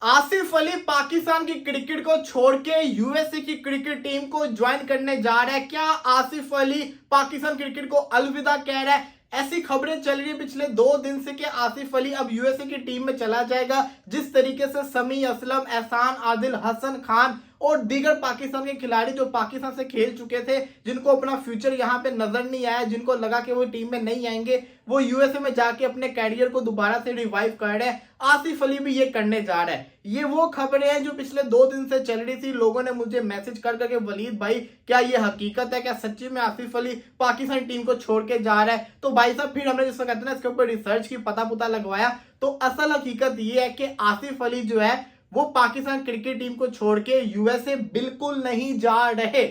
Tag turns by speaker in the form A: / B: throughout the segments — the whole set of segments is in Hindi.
A: आसिफ अली पाकिस्तान की क्रिकेट को छोड़ के यूएसए की क्रिकेट टीम को ज्वाइन करने जा रहा है। क्या आसिफ अली पाकिस्तान क्रिकेट को अलविदा कह रहा है? ऐसी खबरें चल रही है पिछले 2 दिन से कि आसिफ अली अब यूएसए की टीम में चला जाएगा। जिस तरीके से समी असलम, एहसान आदिल, हसन खान और दीगर पाकिस्तान के खिलाड़ी जो पाकिस्तान से खेल चुके थे, जिनको अपना फ्यूचर यहाँ पे नजर नहीं आया, जिनको लगा कि वो टीम में नहीं आएंगे, वो यूएसए में जाके अपने कैरियर को दोबारा से रिवाइव कर रहे हैं। आसिफ अली भी ये करने जा रहा है। ये वो खबरें हैं जो पिछले 2 दिन से चल रही थी। लोगों ने मुझे मैसेज कर करके, वलीद भाई क्या ये हकीकत है? क्या सच्ची में आसिफ अली पाकिस्तान टीम को छोड़ के जा रहा है? तो भाई साहब फिर हमने जिसको कहते हैं ना, इसके ऊपर रिसर्च की, पता लगवाया, तो असल हकीकत ये है कि आसिफ अली जो है वो पाकिस्तान क्रिकेट टीम को छोड़ के यूएसए बिल्कुल नहीं जा रहे।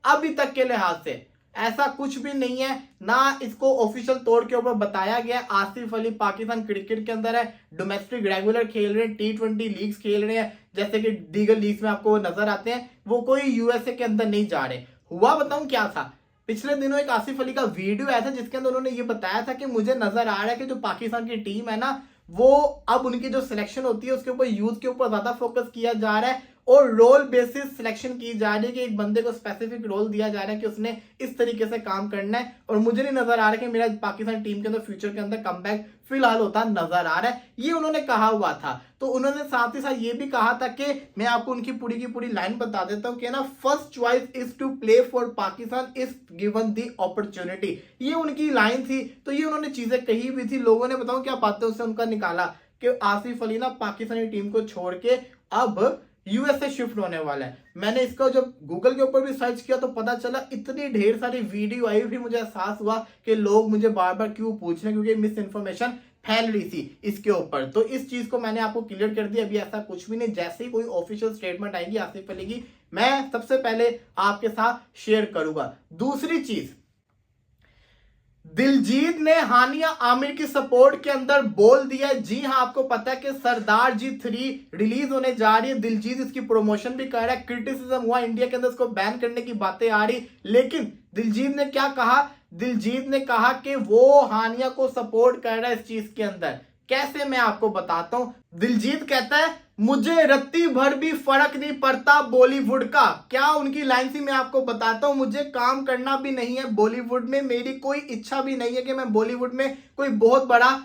A: अभी तक के लिहाज से ऐसा कुछ भी नहीं है, ना इसको ऑफिशियल तौर के ऊपर बताया गया। आसिफ अली पाकिस्तान क्रिकेट के अंदर है, डोमेस्टिक रेगुलर खेल रहे हैं, T20 लीग्स खेल रहे हैं, जैसे कि दीगर लीग्स में आपको नजर आते हैं। वो कोई यूएसए के अंदर नहीं जा रहे। हुआ बताऊं क्या था? पिछले दिनों एक आसिफ अली का वीडियो आया था जिसके अंदर उन्होंने ये बताया था कि मुझे नजर आ रहा है कि जो पाकिस्तान की टीम है ना, वो अब उनकी जो सिलेक्शन होती है उसके ऊपर यूथ के ऊपर ज्यादा फोकस किया जा रहा है और रोल बेसिस सिलेक्शन की जा रही है कि एक बंदे को स्पेसिफिक रोल दिया जा रहा है कि उसने इस तरीके से काम करना है। और मुझे नहीं नजर आ रहा कि मेरा पाकिस्तान टीम के अंदर फ्यूचर के अंदर कमबैक फिलहाल होता नजर आ रहा है। ये उन्होंने कहा हुआ था। तो उन्होंने साथ ही साथ ये भी कहा था कि मैं आपको उनकी पूरी की पूरी लाइन बता देता हूं कि ना, first choice is to play for Pakistan is given the opportunity. ये उनकी लाइन थी। तो ये उन्होंने चीजें कही हुई थी। लोगों ने बताओ क्या बातें उससे उनका निकाला कि आसिफ अली ना पाकिस्तानी टीम को छोड़ के अब यूएसए शिफ्ट होने वाला है। मैंने इसका जब गूगल के ऊपर भी सर्च किया तो पता चला इतनी ढेर सारी वीडियो आई, फिर मुझे एहसास हुआ कि लोग मुझे बार बार क्यों पूछ रहे हैं, क्योंकि मिस इन्फॉर्मेशन फैल रही थी इसके ऊपर। तो इस चीज को मैंने आपको क्लियर कर दिया। अभी ऐसा कुछ भी नहीं। जैसे ही कोई ऑफिशियल स्टेटमेंट आएगी आसिफ अली की, मैं सबसे पहले आपके साथ शेयर करूंगा। दूसरी चीज, दिलजीत ने हानिया आमिर की सपोर्ट के अंदर बोल दिया। जी हां, आपको पता है कि सरदार जी 3 रिलीज होने जा रही है। दिलजीत इसकी प्रमोशन भी कर रहा है। क्रिटिसिज्म हुआ इंडिया के अंदर इसको बैन करने की बातें आ रही, लेकिन दिलजीत ने क्या कहा? दिलजीत ने कहा कि वो हानिया को सपोर्ट कर रहा है इस चीज के अंदर। कैसे, मैं आपको बताता हूं। दिलजीत कहता है मुझे रत्ती भर भी फर्क नहीं पड़ता बॉलीवुड का। क्या उनकी लाइन थी, मैं आपको बताता हूं। मुझे काम करना भी नहीं है बॉलीवुड में, मेरी कोई इच्छा भी नहीं है कि मैं बॉलीवुड में कोई बहुत बड़ा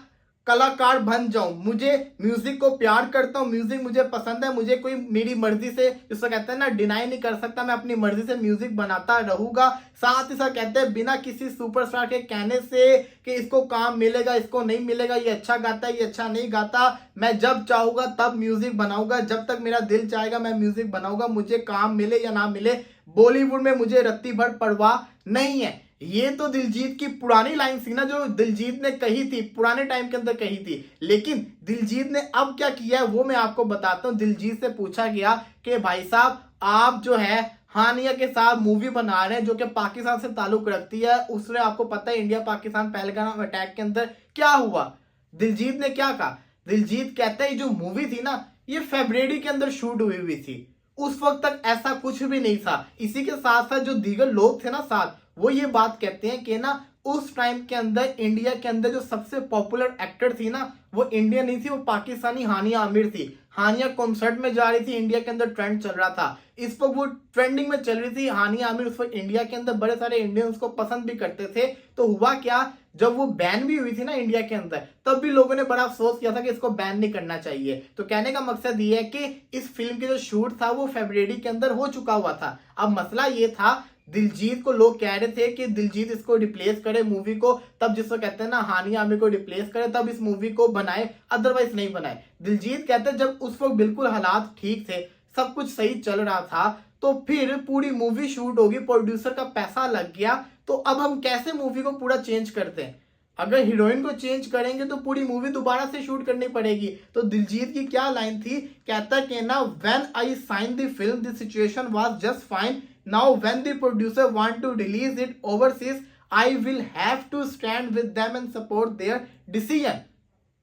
A: कलाकार बन जाऊं। मुझे म्यूजिक को प्यार करता हूं, म्यूजिक मुझे पसंद है। मुझे कोई मेरी मर्जी से, जिसको कहते हैं ना, डिनाई नहीं कर सकता। मैं अपनी मर्जी से म्यूजिक बनाता रहूंगा। साथ ही साथ कहते हैं बिना किसी सुपरस्टार के कहने से कि इसको काम मिलेगा, इसको नहीं मिलेगा, ये अच्छा गाता है, ये अच्छा नहीं गाता, मैं जब चाहूंगा तब म्यूजिक बनाऊंगा। जब तक मेरा दिल चाहेगा मैं म्यूजिक बनाऊंगा, मुझे काम मिले या ना मिले। बॉलीवुड में मुझे रत्ती भर परवाह नहीं है। ये तो दिलजीत की पुरानी लाइन थी ना, जो दिलजीत ने कही थी, पुराने टाइम के अंदर कही थी। लेकिन दिलजीत ने अब क्या किया है वो मैं आपको बताता हूं। दिलजीत से पूछा गया कि भाई साहब, आप जो है हानिया के साथ मूवी बना रहे हैं जो कि पाकिस्तान से ताल्लुक रखती है। उसने, आपको पता है इंडिया पाकिस्तान पहलगाम अटैक के अंदर क्या हुआ। दिलजीत ने क्या कहा? दिलजीत कहता है जो मूवी थी ना, ये फरवरी के अंदर शूट हुई थी। उस वक्त तक ऐसा कुछ भी नहीं था। इसी के साथ साथ जो दीगर लोग थे ना साथ, वो ये बात कहते हैं कि ना, उस टाइम के अंदर इंडिया के अंदर जो सबसे पॉपुलर एक्टर थी ना, वो इंडिया नहीं थी, वो पाकिस्तानी हानिया आमिर थी। हानिया कॉन्सर्ट में जा रही थी, इंडिया के अंदर ट्रेंड चल रहा था, इस पर वो ट्रेंडिंग में चल रही थी हानिया आमिर। उस वक्त इंडिया के अंदर बड़े सारे इंडियंस को पसंद भी करते थे। तो हुआ क्या, जब वो बैन भी हुई थी ना इंडिया के अंदर, तब भी लोगों ने बड़ा अफसोस किया था कि इसको बैन नहीं करना चाहिए। तो कहने का मकसद ये है कि इस फिल्म के जो शूट था वो फरवरी के अंदर हो चुका हुआ था। अब मसला ये था, दिलजीत को लोग कह रहे थे कि दिलजीत इसको रिप्लेस करे मूवी को, तब जिसको कहते हैं ना हानिया आमिर को रिप्लेस करे, तब इस मूवी को बनाए, अदरवाइज नहीं बनाए। दिलजीत कहते हैं जब उस वक्त बिल्कुल हालात ठीक थे, सब कुछ सही चल रहा था, तो फिर पूरी मूवी शूट होगी, प्रोड्यूसर का पैसा लग गया, तो अब हम कैसे मूवी को पूरा चेंज करते हैं? अगर हीरोइन को चेंज करेंगे तो पूरी मूवी दोबारा से शूट करनी पड़ेगी। तो दिलजीत की क्या लाइन थी? कहता कि ना, when I sign the film the situation was just fine, now when the producer want to release it overseas, I will have to stand with them and support their decision.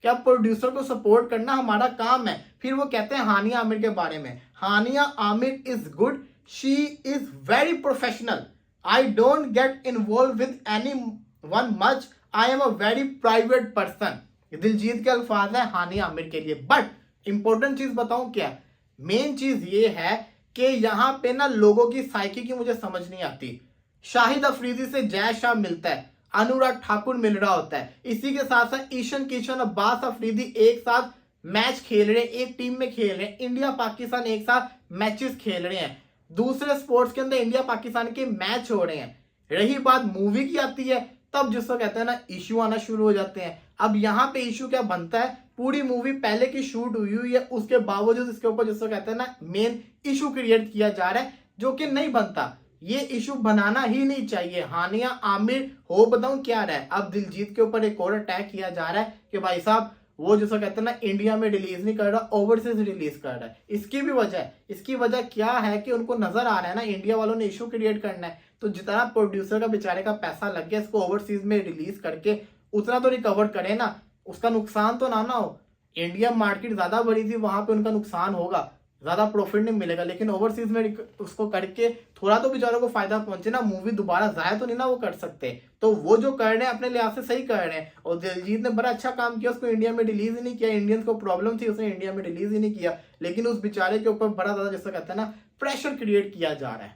A: क्या प्रोड्यूसर को सपोर्ट करना हमारा काम है। फिर वो कहते हैं हानिया आमिर के बारे में, Hania Aamir is good, she is very professional, I don't get involve with any one much, I am a very private person. Diljit के अल्फाज है हानिया आमिर के लिए। बट इंपॉर्टेंट चीज बताऊं क्या, मेन चीज ये है कि यहाँ पे ना लोगों की साइकी की मुझे समझ नहीं आती। शाहिद अफरीदी से जय शाह मिलता है, अनुराग ठाकुर मिल रहा होता है, इसी के साथ साथ ईशान किशन, अब्बास अफरीदी एक साथ मैच खेल रहे हैं, एक टीम में खेल रहे हैं, इंडिया पाकिस्तान एक साथ मैचेस खेल रहे हैं, दूसरे स्पोर्ट्स के अंदर इंडिया पाकिस्तान के मैच हो रहे हैं। रही बात मूवी की आती है, तब जिसको कहते हैं ना इश्यू आना शुरू हो जाते हैं। अब यहाँ पे इश्यू क्या बनता है, पूरी मूवी पहले की शूट हुई है, उसके बावजूद इसके ऊपर जिसको कहते हैं ना मेन इशू क्रिएट किया जा रहा है, जो कि नहीं बनता। ये इशू बनाना ही नहीं चाहिए। हानिया आमिर हो बताऊं क्या रहा है, अब दिलजीत के ऊपर एक और अटैक किया जा रहा है कि भाई साहब वो जिसको कहते हैं ना इंडिया में रिलीज नहीं कर रहा, ओवरसीज रिलीज कर रहा है। इसकी भी वजह है, इसकी वजह क्या है कि उनको नजर आ रहा है ना इंडिया वालों ने इशू क्रिएट करना है, तो जितना प्रोड्यूसर का बेचारे का पैसा लग गया इसको ओवरसीज में रिलीज करके उतना तो रिकवर करे ना, उसका नुकसान तो ना हो। इंडिया मार्केट ज्यादा बड़ी थी, वहां पे उनका नुकसान होगा, ज्यादा प्रॉफिट नहीं मिलेगा, लेकिन ओवरसीज में उसको करके थोड़ा तो बेचारों को फायदा पहुंचे ना, मूवी दोबारा जाया तो नहीं ना वो कर सकते। तो वो जो कर रहे हैं अपने लिहाज से सही कर रहे हैं, और दिलजीत ने बड़ा अच्छा काम किया, उसको इंडिया में रिलीज ही नहीं किया। इंडियंस को प्रॉब्लम थी, उसने इंडिया में रिलीज ही नहीं किया, लेकिन उस बेचारे के ऊपर बड़ा ज्यादा जैसा कहते हैं ना प्रेशर क्रिएट किया जा रहा है।